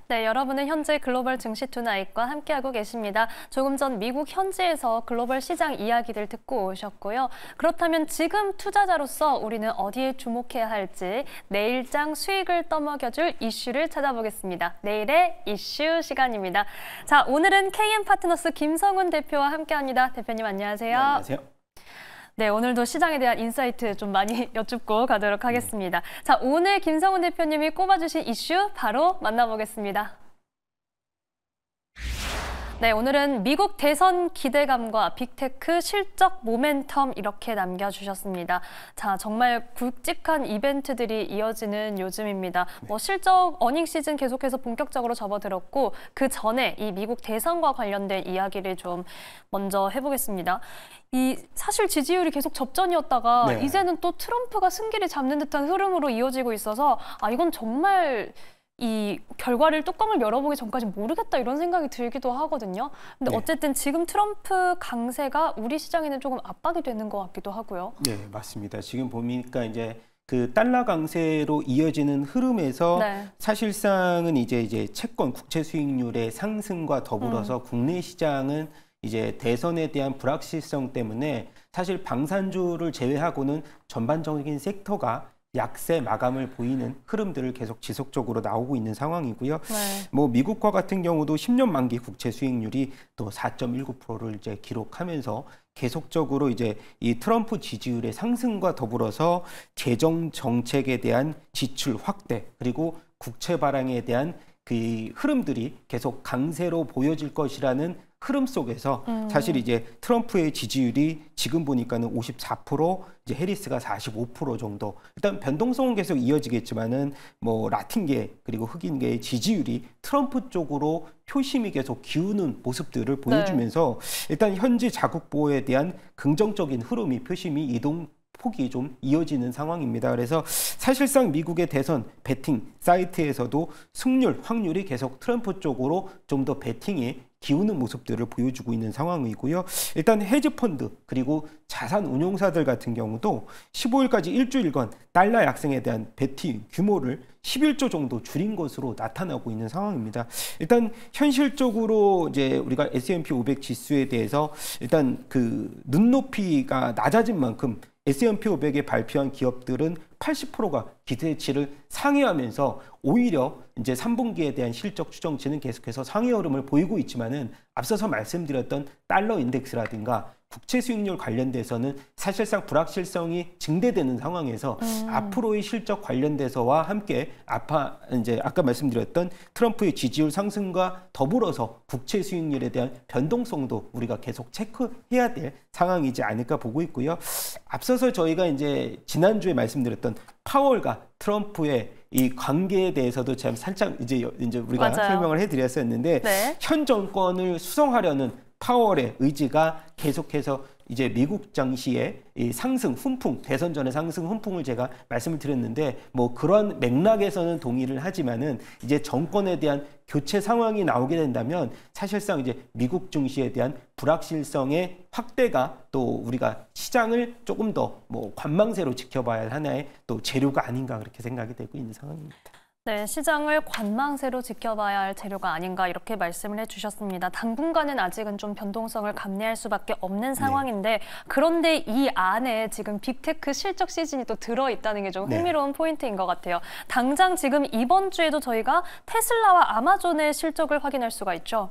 네, 여러분은 현재 글로벌 증시 투나잇과 함께하고 계십니다. 조금 전 미국 현지에서 글로벌 시장 이야기들 듣고 오셨고요. 그렇다면 지금 투자자로서 우리는 어디에 주목해야 할지 내일장 수익을 떠먹여줄 이슈를 찾아보겠습니다. 내일의 이슈 시간입니다. 자, 오늘은 KM파트너스 김성훈 대표와 함께합니다. 대표님 안녕하세요. 네, 안녕하세요. 네, 오늘도 시장에 대한 인사이트 좀 많이 여쭙고 가도록 하겠습니다. 자, 오늘 김성훈 대표님이 꼽아주신 이슈 바로 만나보겠습니다. 네, 오늘은 미국 대선 기대감과 빅테크 실적 모멘텀 이렇게 남겨주셨습니다. 자, 정말 굵직한 이벤트들이 이어지는 요즘입니다. 실적 어닝 시즌 계속해서 본격적으로 접어들었고 그 전에 이 미국 대선과 관련된 이야기를 좀 먼저 해보겠습니다. 사실 지지율이 계속 접전이었다가 이제는 또 트럼프가 승기를 잡는 듯한 흐름으로 이어지고 있어서 이건 정말 이 결과를 뚜껑을 열어보기 전까지 모르겠다 이런 생각이 들기도 하거든요. 근데 어쨌든 지금 트럼프 강세가 우리 시장에는 조금 압박이 되는 것 같기도 하고요. 네, 맞습니다. 지금 보니까 이제 그 달러 강세로 이어지는 흐름에서 사실상은 이제 채권 국채 수익률의 상승과 더불어서 국내 시장은 이제 대선에 대한 불확실성 때문에 사실 방산주를 제외하고는 전반적인 섹터가 약세 마감을 보이는 흐름들을 계속 지속적으로 나오고 있는 상황이고요. 뭐 미국과 같은 경우도 10년 만기 국채 수익률이 또 4.19%를 이제 기록하면서 계속적으로 이제 이 트럼프 지지율의 상승과 더불어서 재정 정책에 대한 지출 확대 그리고 국채 발행에 대한 그 흐름들이 계속 강세로 보여질 것이라는 흐름 속에서 사실 이제 트럼프의 지지율이 지금 보니까는 54%, 이제 해리스가 45% 정도. 일단 변동성은 계속 이어지겠지만은 뭐 라틴계 그리고 흑인계의 지지율이 트럼프 쪽으로 표심이 계속 기우는 모습들을 보여주면서 일단 현지 자국 보호에 대한 긍정적인 흐름이 표심이 이동 폭이 좀 이어지는 상황입니다. 그래서 사실상 미국의 대선 베팅 사이트에서도 승률, 확률이 계속 트럼프 쪽으로 좀 더 베팅에 기우는 모습들을 보여주고 있는 상황이고요. 일단 헤지펀드 그리고 자산 운용사들 같은 경우도 15일까지 일주일간 달러 약세에 대한 베팅 규모를 11조 정도 줄인 것으로 나타나고 있는 상황입니다. 일단 현실적으로 이제 우리가 S&P 500 지수에 대해서 일단 그 눈높이가 낮아진 만큼 S&P 500에 발표한 기업들은 80%가 기대치를 상회하면서 오히려 이제 3분기에 대한 실적 추정치는 계속해서 상회 흐름을 보이고 있지만은 앞서서 말씀드렸던 달러 인덱스라든가 국채 수익률 관련돼서는 사실상 불확실성이 증대되는 상황에서 앞으로의 실적 관련돼서와 함께 이제 아까 말씀드렸던 트럼프의 지지율 상승과 더불어서 국채 수익률에 대한 변동성도 우리가 계속 체크해야 될 상황이지 않을까 보고 있고요. 앞서서 저희가 이제 지난주에 말씀드렸던 파월과 트럼프의 이 관계에 대해서도 참 살짝 이제 우리가 설명을 해드렸었는데 현 정권을 수성하려는 파월의 의지가 계속해서 이제 미국 증시의 이 상승 훈풍, 대선 전의 상승 훈풍을 제가 말씀을 드렸는데 뭐 그런 맥락에서는 동의를 하지만은 이제 정권에 대한 교체 상황이 나오게 된다면 사실상 이제 미국 증시에 대한 불확실성의 확대가 또 우리가 시장을 조금 더 뭐 관망세로 지켜봐야 할 하나의 또 재료가 아닌가 그렇게 생각이 되고 있는 상황입니다. 네, 시장을 관망세로 지켜봐야 할 재료가 아닌가 이렇게 말씀을 해주셨습니다. 당분간은 아직은 좀 변동성을 감내할 수밖에 없는 상황인데 그런데 이 안에 지금 빅테크 실적 시즌이 또 들어있다는 게 좀 흥미로운 포인트인 것 같아요. 당장 지금 이번 주에도 저희가 테슬라와 아마존의 실적을 확인할 수가 있죠.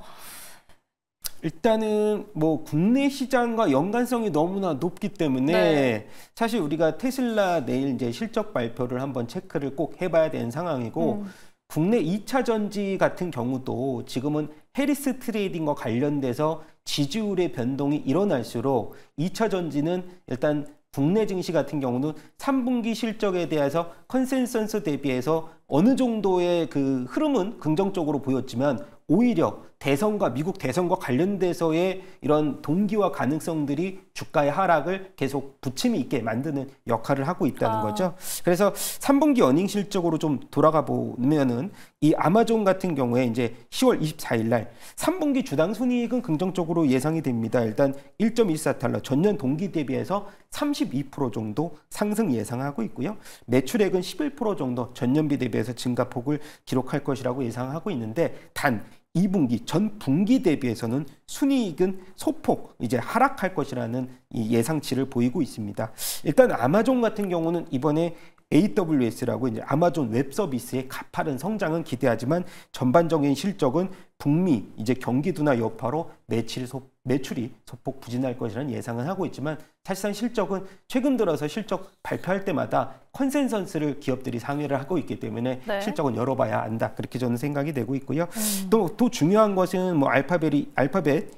일단은 뭐 국내 시장과 연관성이 너무나 높기 때문에 사실 우리가 테슬라 내일 이제 실적 발표를 한번 체크를 꼭 해봐야 되는 상황이고 국내 2차 전지 같은 경우도 지금은 해리스 트레이딩과 관련돼서 지지율의 변동이 일어날수록 2차 전지는 일단 국내 증시 같은 경우는 3분기 실적에 대해서 컨센서스 대비해서 어느 정도의 그 흐름은 긍정적으로 보였지만 오히려 대선과 미국 대선과 관련돼서의 이런 동기와 가능성들이 주가의 하락을 계속 부침이 있게 만드는 역할을 하고 있다는 거죠. 그래서 3분기 어닝 실적으로 좀 돌아가 보면은 이 아마존 같은 경우에 이제 10월 24일 날 3분기 주당 순이익은 긍정적으로 예상이 됩니다. 일단 1.14달러 전년 동기 대비해서 32% 정도 상승 예상하고 있고요. 매출액은 11% 정도 전년비 대비해서 증가폭을 기록할 것이라고 예상하고 있는데 단 2분기 전 분기 대비해서는 순이익은 소폭 이제 하락할 것이라는 이 예상치를 보이고 있습니다. 일단 아마존 같은 경우는 이번에 AWS라고 이제 아마존 웹 서비스의 가파른 성장은 기대하지만 전반적인 실적은 북미 이제 경기도나 여파로 매출이 소폭 부진할 것이라는 예상은 하고 있지만 사실상 실적은 최근 들어서 실적 발표할 때마다 컨센서스를 기업들이 상회를 하고 있기 때문에 네. 실적은 열어봐야 안다. 그렇게 저는 생각이 되고 있고요. 또 중요한 것은 뭐 알파벳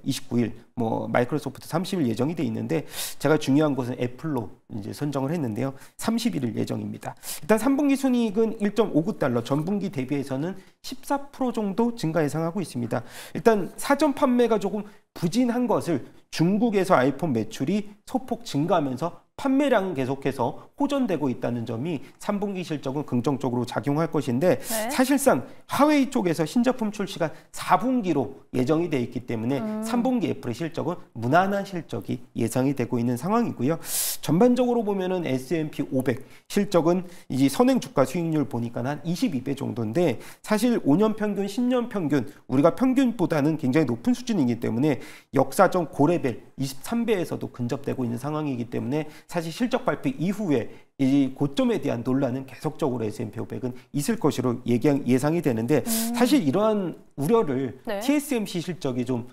29일, 뭐 마이크로소프트 30일 예정이 돼 있는데 제가 중요한 것은 애플로 이제 선정을 했는데요. 31일 예정입니다. 일단 3분기 순이익은 1.59달러, 전분기 대비해서는 14% 정도 증가 예상하고 있습니다. 일단 사전 판매가 조금 부진한 것을 중국에서 아이폰 매출이 소폭 증가하면서 판매량은 계속해서 호전되고 있다는 점이 3분기 실적은 긍정적으로 작용할 것인데 네. 사실상 화웨이 쪽에서 신제품 출시가 4분기로 예정이 돼 있기 때문에 3분기 애플의 실적은 무난한 실적이 예상이 되고 있는 상황이고요. 전반적으로 보면은 S&P 500 실적은 이제 선행 주가 수익률 보니까 한 22배 정도인데 사실 5년 평균, 10년 평균 우리가 평균보다는 굉장히 높은 수준이기 때문에 역사적 고레벨 23배에서도 근접되고 있는 상황이기 때문에 사실 실적 발표 이후에 이 고점에 대한 논란은 계속적으로 S&P 500은 있을 것으로 예상이 되는데 사실 이러한 우려를 네. TSMC 실적이 좀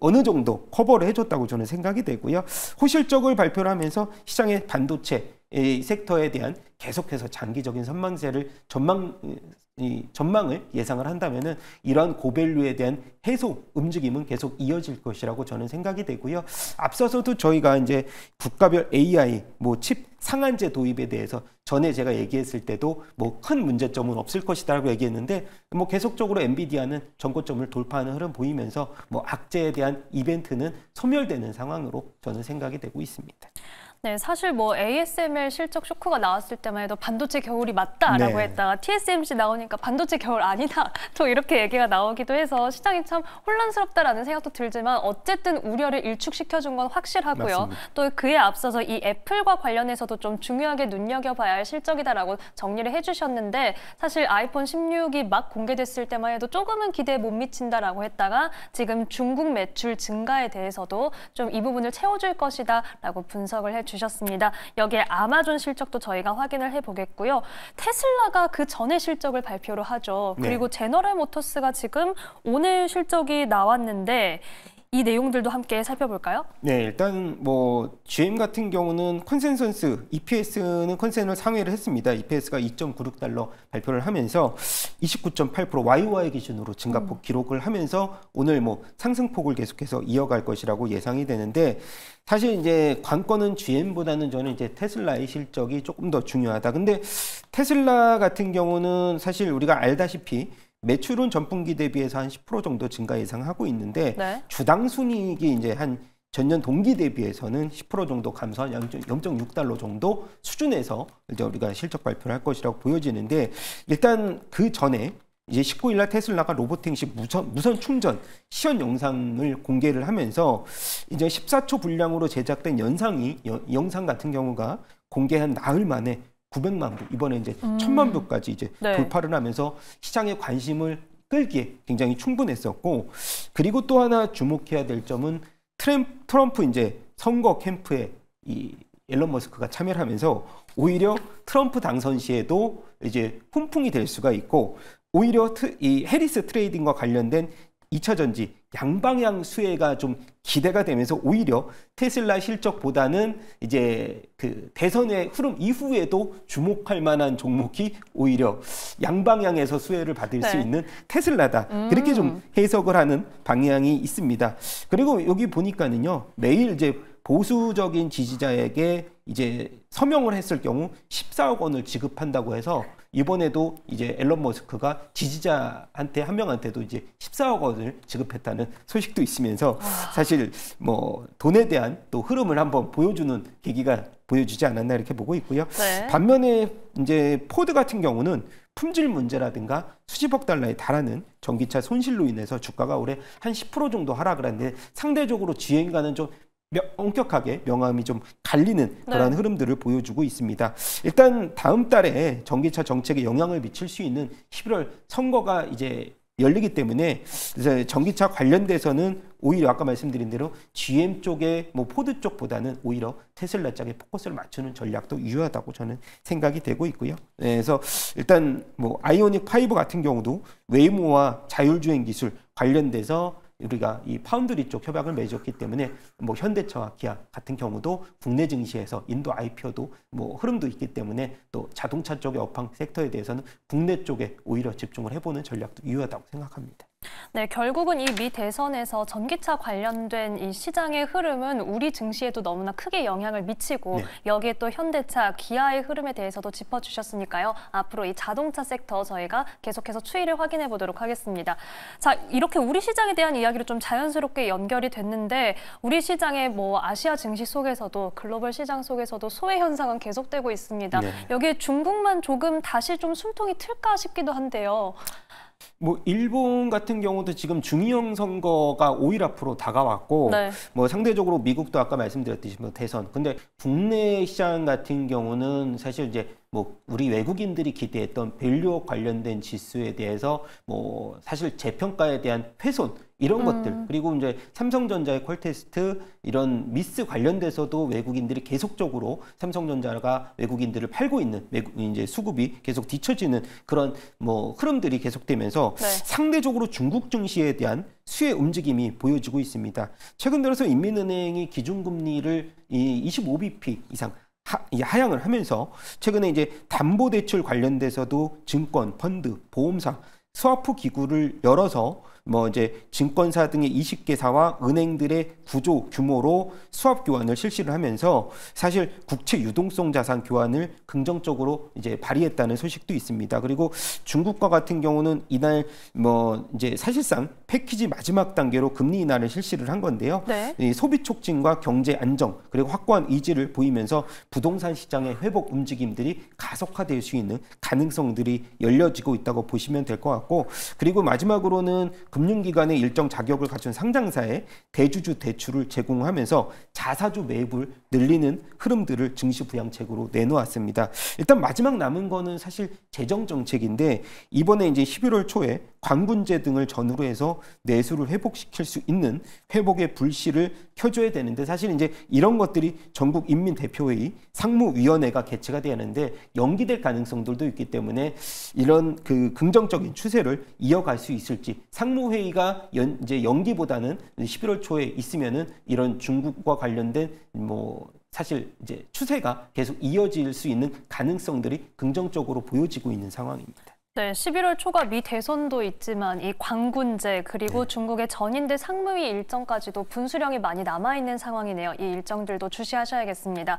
어느 정도 커버를 해줬다고 저는 생각이 되고요. 호실적을 발표를 하면서 시장의 반도체 섹터에 대한 계속해서 장기적인 전망을 예상을 한다면은 이러한 고밸류에 대한 해소 움직임은 계속 이어질 것이라고 저는 생각이 되고요. 앞서서도 저희가 이제 국가별 AI 뭐 칩 상한제 도입에 대해서 전에 제가 얘기했을 때도 뭐 큰 문제점은 없을 것이다라고 얘기했는데 뭐 계속적으로 엔비디아는 전고점을 돌파하는 흐름 보이면서 뭐 악재에 대한 이벤트는 소멸되는 상황으로 저는 생각이 되고 있습니다. 네, 사실 뭐 ASML 실적 쇼크가 나왔을 때만 해도 반도체 겨울이 맞다라고 네. 했다가 TSMC 나오니까 반도체 겨울 아니다 또 이렇게 얘기가 나오기도 해서 시장이 참 혼란스럽다라는 생각도 들지만 어쨌든 우려를 일축시켜준 건 확실하고요. 맞습니다. 또 그에 앞서서 이 애플과 관련해서도 좀 중요하게 눈여겨봐야 할 실적이다라고 정리를 해주셨는데 사실 아이폰 16이 막 공개됐을 때만 해도 조금은 기대에 못 미친다라고 했다가 지금 중국 매출 증가에 대해서도 좀 이 부분을 채워줄 것이다라고 분석을 해주셨습니다. 여기에 아마존 실적도 저희가 확인을 해보겠고요. 테슬라가 그 전에 실적을 발표를 하죠. 그리고 네. 제너럴 모터스가 지금 오늘 실적이 나왔는데 이 내용들도 함께 살펴볼까요? 네, 일단 뭐 GM 같은 경우는 컨센서스 EPS는 컨센을 상회를 했습니다. EPS가 2.96달러 발표를 하면서 29.8% YOY 기준으로 증가폭 기록을 하면서 오늘 뭐 상승폭을 계속해서 이어갈 것이라고 예상이 되는데 사실 이제 관건은 GM보다는 저는 이제 테슬라의 실적이 조금 더 중요하다. 근데 테슬라 같은 경우는 사실 우리가 알다시피 매출은 전분기 대비해서 한 10% 정도 증가 예상하고 있는데 네. 주당 순이익이 이제 한 전년 동기 대비해서는 10% 정도 감소한 0.6달러 정도 수준에서 이제 우리가 실적 발표를 할 것이라고 보여지는데 일단 그 전에 이제 19일 날 테슬라가 로보택시 무선 충전 시연 영상을 공개를 하면서 이제 14초 분량으로 제작된 영상 같은 경우가 공개한 나흘 만에 900만 부, 이번에 이제 1000만 부까지 이제 네. 돌파를 하면서 시장의 관심을 끌기에 굉장히 충분했었고, 그리고 또 하나 주목해야 될 점은 트럼프 이제 선거 캠프에 이 앨런 머스크가 참여를 하면서 오히려 트럼프 당선 시에도 이제 훈풍이 될 수가 있고, 오히려 이 해리스 트레이딩과 관련된 2차 전지 양방향 수혜가 좀 기대가 되면서 오히려 테슬라 실적보다는 이제 그 대선의 흐름 이후에도 주목할 만한 종목이 오히려 양방향에서 수혜를 받을 수 네. 있는 테슬라다. 그렇게 좀 해석을 하는 방향이 있습니다. 그리고 여기 보니까는요, 매일 이제 보수적인 지지자에게 이제 서명을 했을 경우 14억 원을 지급한다고 해서 이번에도 이제 앨런 머스크가 지지자한테 한 명한테도 이제 14억 원을 지급했다는 소식도 있으면서 사실 뭐 돈에 대한 또 흐름을 한번 보여주는 계기가 보여주지 않았나 이렇게 보고 있고요. 네. 반면에 이제 포드 같은 경우는 품질 문제라든가 수십억 달러에 달하는 전기차 손실로 인해서 주가가 올해 한 10% 정도 하락을 했는데 상대적으로 GM과는 좀 엄격하게 명암이 좀 갈리는 그런 네. 흐름들을 보여주고 있습니다. 일단 다음 달에 전기차 정책에 영향을 미칠 수 있는 11월 선거가 이제 열리기 때문에 이제 전기차 관련돼서는 오히려 아까 말씀드린 대로 GM 쪽에 뭐 포드 쪽보다는 오히려 테슬라 쪽에 포커스를 맞추는 전략도 유효하다고 저는 생각이 되고 있고요. 네, 그래서 일단 뭐 아이오닉 5 같은 경우도 웨이모와 자율주행 기술 관련돼서 우리가 이 파운드리 쪽 협약을 맺었기 때문에 뭐 현대차와 기아 같은 경우도 국내 증시에서 인도 IPO도 뭐 흐름도 있기 때문에 또 자동차 쪽의 업황 섹터에 대해서는 국내 쪽에 오히려 집중을 해보는 전략도 유효하다고 생각합니다. 네, 결국은 이 미 대선에서 전기차 관련된 이 시장의 흐름은 우리 증시에도 너무나 크게 영향을 미치고 네. 여기에 또 현대차, 기아의 흐름에 대해서도 짚어주셨으니까요. 앞으로 이 자동차 섹터 저희가 계속해서 추이를 확인해 보도록 하겠습니다. 자, 이렇게 우리 시장에 대한 이야기로 좀 자연스럽게 연결이 됐는데 우리 시장의 뭐 아시아 증시 속에서도 글로벌 시장 속에서도 소외 현상은 계속되고 있습니다. 네. 여기에 중국만 조금 다시 좀 숨통이 틀까 싶기도 한데요. 뭐 일본 같은 경우도 지금 중의형 선거가 5일 앞으로 다가왔고 네. 뭐 상대적으로 미국도 아까 말씀드렸듯이 뭐 대선 근데 국내 시장 같은 경우는 사실 이제 뭐 우리 외국인들이 기대했던 밸류업 관련된 지수에 대해서 뭐 사실 재평가에 대한 훼손 이런 것들 그리고 이제 삼성전자의 퀄테스트 이런 미스 관련돼서도 외국인들이 계속적으로 삼성전자가 외국인들을 팔고 있는 이제 수급이 계속 뒤처지는 그런 뭐 흐름들이 계속되면서 네. 상대적으로 중국 증시에 대한 수혜 움직임이 보여지고 있습니다. 최근 들어서 인민은행이 기준금리를 25bp 이상 하향을 하면서 최근에 이제 담보대출 관련돼서도 증권, 펀드, 보험사, 스와프 기구를 열어서 뭐 이제 증권사 등의 20개사와 은행들의 구조 규모로 수합 교환을 실시를 하면서 사실 국채 유동성 자산 교환을 긍정적으로 이제 발휘했다는 소식도 있습니다. 그리고 중국과 같은 경우는 이날 뭐 이제 사실상 패키지 마지막 단계로 금리 인하를 실시를 한 건데요. 네. 이 소비 촉진과 경제 안정 그리고 확고한 의지를 보이면서 부동산 시장의 회복 움직임들이 가속화될 수 있는 가능성들이 열려지고 있다고 보시면 될 것 같고 그리고 마지막으로는 금융기관의 일정 자격을 갖춘 상장사에 대주주 대출을 제공하면서 자사주 매입을 늘리는 흐름들을 증시 부양책으로 내놓았습니다. 일단 마지막 남은 거는 사실 재정 정책인데 이번에 이제 11월 초에 광군제 등을 전후로 해서 내수를 회복시킬 수 있는 회복의 불씨를 켜줘야 되는데 사실 이제 이런 것들이 전국 인민대표회의 상무위원회가 개최가 되는데 연기될 가능성들도 있기 때문에 이런 그 긍정적인 추세를 이어갈 수 있을지 상무회의가 이제 연기보다는 11월 초에 있으면은 이런 중국과 관련된 뭐 사실 이제 추세가 계속 이어질 수 있는 가능성들이 긍정적으로 보여지고 있는 상황입니다. 네, 11월 초가 미 대선도 있지만 이 광군제 그리고 중국의 전인대 상무위 일정까지도 분수령이 많이 남아있는 상황이네요. 이 일정들도 주시하셔야겠습니다.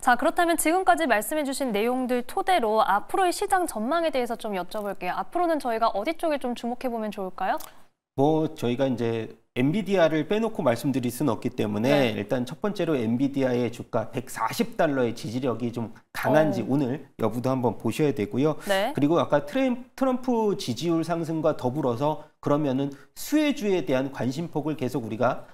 자, 그렇다면 지금까지 말씀해주신 내용들 토대로 앞으로의 시장 전망에 대해서 좀 여쭤볼게요. 앞으로는 저희가 어디 쪽에 좀 주목해보면 좋을까요? 뭐 저희가 이제 엔비디아를 빼놓고 말씀드릴 수는 없기 때문에 일단 첫 번째로 엔비디아의 주가 140달러의 지지력이 좀 강한지 오늘 여부도 한번 보셔야 되고요. 네. 그리고 아까 트럼프 지지율 상승과 더불어서 그러면은 수혜주에 대한 관심폭을 계속 우리가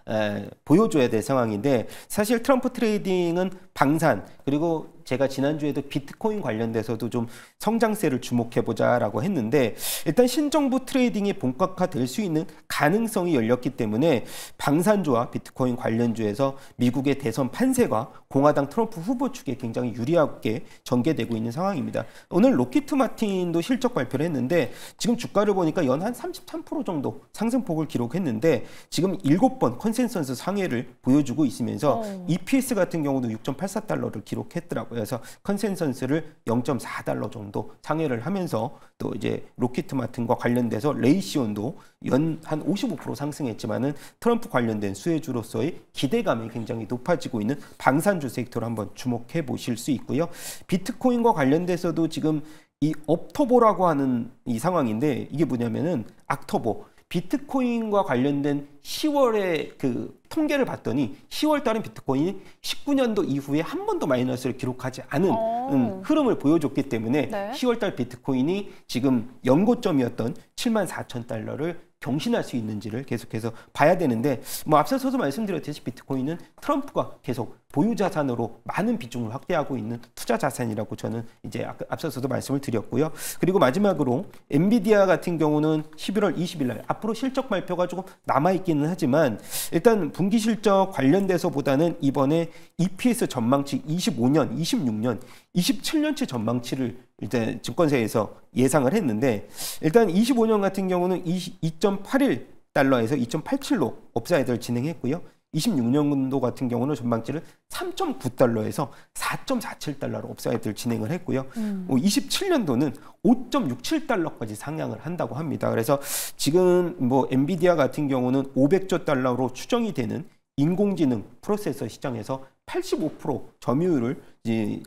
보여줘야 될 상황인데 사실 트럼프 트레이딩은 방산 그리고 제가 지난주에도 비트코인 관련돼서도 좀 성장세를 주목해보자라고 했는데 일단 신정부 트레이딩이 본격화될 수 있는 가능성이 열렸기 때문에 방산주와 비트코인 관련주에서 미국의 대선 판세가 공화당 트럼프 후보 측에 굉장히 유리하게 전개되고 있는 상황입니다. 오늘 로키트 마틴도 실적 발표를 했는데 지금 주가를 보니까 연 한 33% 정도 상승폭을 기록했는데 지금 7번 컨센서스 상회를 보여주고 있으면서 EPS 같은 경우도 6.84달러를 기록했더라고요. 그래서 컨센서스를 0.4달러 정도 상회를 하면서 또 이제 로키트 마틴과 관련돼서 레이시온도 연 한 55% 상승했지만은 생각하는 트럼프 관련된 수혜주로서의 기대감이 굉장히 높아지고 있는 방산주 섹터로 한번 주목해 보실 수 있고요. 비트코인과 관련돼서도 지금 이 업터보라고 하는 이 상황인데 이게 뭐냐면은 악터보. 비트코인과 관련된 10월에 그 통계를 봤더니 10월 달은 비트코인이 19년도 이후에 한 번도 마이너스를 기록하지 않은 흐름을 보여줬기 때문에 네. 10월 달 비트코인이 지금 연고점이었던 74,000달러를 경신할 수 있는지를 계속해서 봐야 되는데 뭐 앞서서도 말씀드렸듯이 비트코인은 트럼프가 계속 보유 자산으로 많은 비중을 확대하고 있는 투자 자산이라고 저는 이제 앞서서도 말씀을 드렸고요. 그리고 마지막으로 엔비디아 같은 경우는 11월 20일 날 앞으로 실적 발표가 조금 남아있기는 하지만 일단 분기 실적 관련돼서보다는 이번에 EPS 전망치 25년, 26년, 27년치 전망치를 일단 증권사에서 예상을 했는데 일단 25년 같은 경우는 2.81달러에서 2.87로 업사이드를 진행했고요. 26년도 같은 경우는 전망치를 3.9달러에서 4.47달러로 업사이드를 진행을 했고요. 27년도는 5.67달러까지 상향을 한다고 합니다. 그래서 지금 뭐 엔비디아 같은 경우는 500조 달러로 추정이 되는 인공지능 프로세서 시장에서 85% 점유율을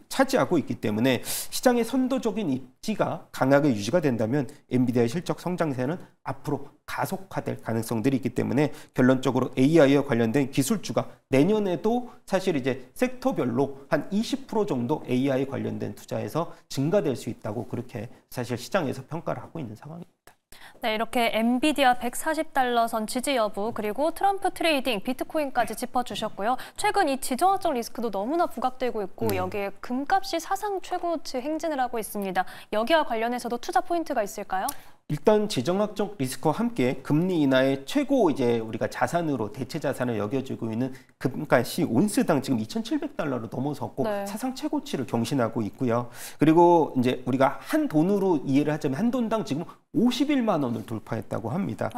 차지하고 있기 때문에 시장의 선도적인 입지가 강하게 유지가 된다면 엔비디아의 실적 성장세는 앞으로 가속화될 가능성들이 있기 때문에 결론적으로 AI와 관련된 기술주가 내년에도 사실 이제 섹터별로 한 20% 정도 AI 관련된 투자에서 증가될 수 있다고 그렇게 사실 시장에서 평가를 하고 있는 상황입니다. 네, 이렇게 엔비디아 140달러 선 지지 여부 그리고 트럼프 트레이딩, 비트코인까지 짚어주셨고요. 최근 이 지정학적 리스크도 너무나 부각되고 있고 여기에 금값이 사상 최고치 행진을 하고 있습니다. 여기와 관련해서도 투자 포인트가 있을까요? 일단 지정학적 리스크와 함께 금리 인하의 최고 이제 우리가 자산으로 대체 자산을 여겨지고 있는 금값이 온스당 지금 2,700달러로 넘어섰고 네. 사상 최고치를 경신하고 있고요. 그리고 이제 우리가 한 돈으로 이해를 하자면 한 돈당 지금 51만 원을 돌파했다고 합니다.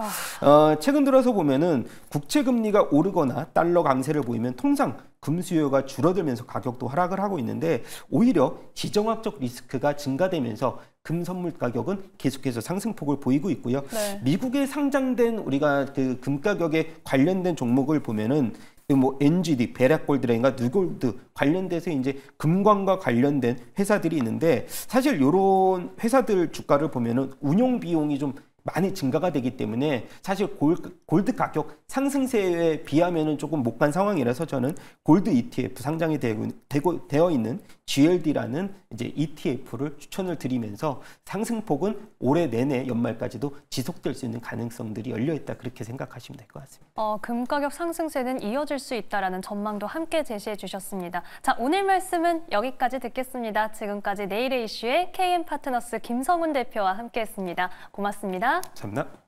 최근 들어서 보면은 국채 금리가 오르거나 달러 강세를 보이면 통상 금 수요가 줄어들면서 가격도 하락을 하고 있는데 오히려 지정학적 리스크가 증가되면서 금 선물 가격은 계속해서 상승폭을 보이고 있고요. 네. 미국에 상장된 우리가 그 금 가격에 관련된 종목을 보면은 뭐 NGD, 베락골드라인가 누골드 관련돼서 이제 금광과 관련된 회사들이 있는데 사실 이런 회사들 주가를 보면은 운용 비용이 좀 많이 증가가 되기 때문에 사실 골드 가격 상승세에 비하면은 조금 못 간 상황이라서 저는 골드 ETF 상장이 되어 있는 GLD라는 이제 ETF를 추천을 드리면서 상승폭은 올해 내내 연말까지도 지속될 수 있는 가능성들이 열려 있다 그렇게 생각하시면 될 것 같습니다. 금 가격 상승세는 이어질 수 있다라는 전망도 함께 제시해 주셨습니다. 자, 오늘 말씀은 여기까지 듣겠습니다. 지금까지 내일의 이슈의 KM 파트너스 김성훈 대표와 함께했습니다. 고맙습니다. 감사합니다.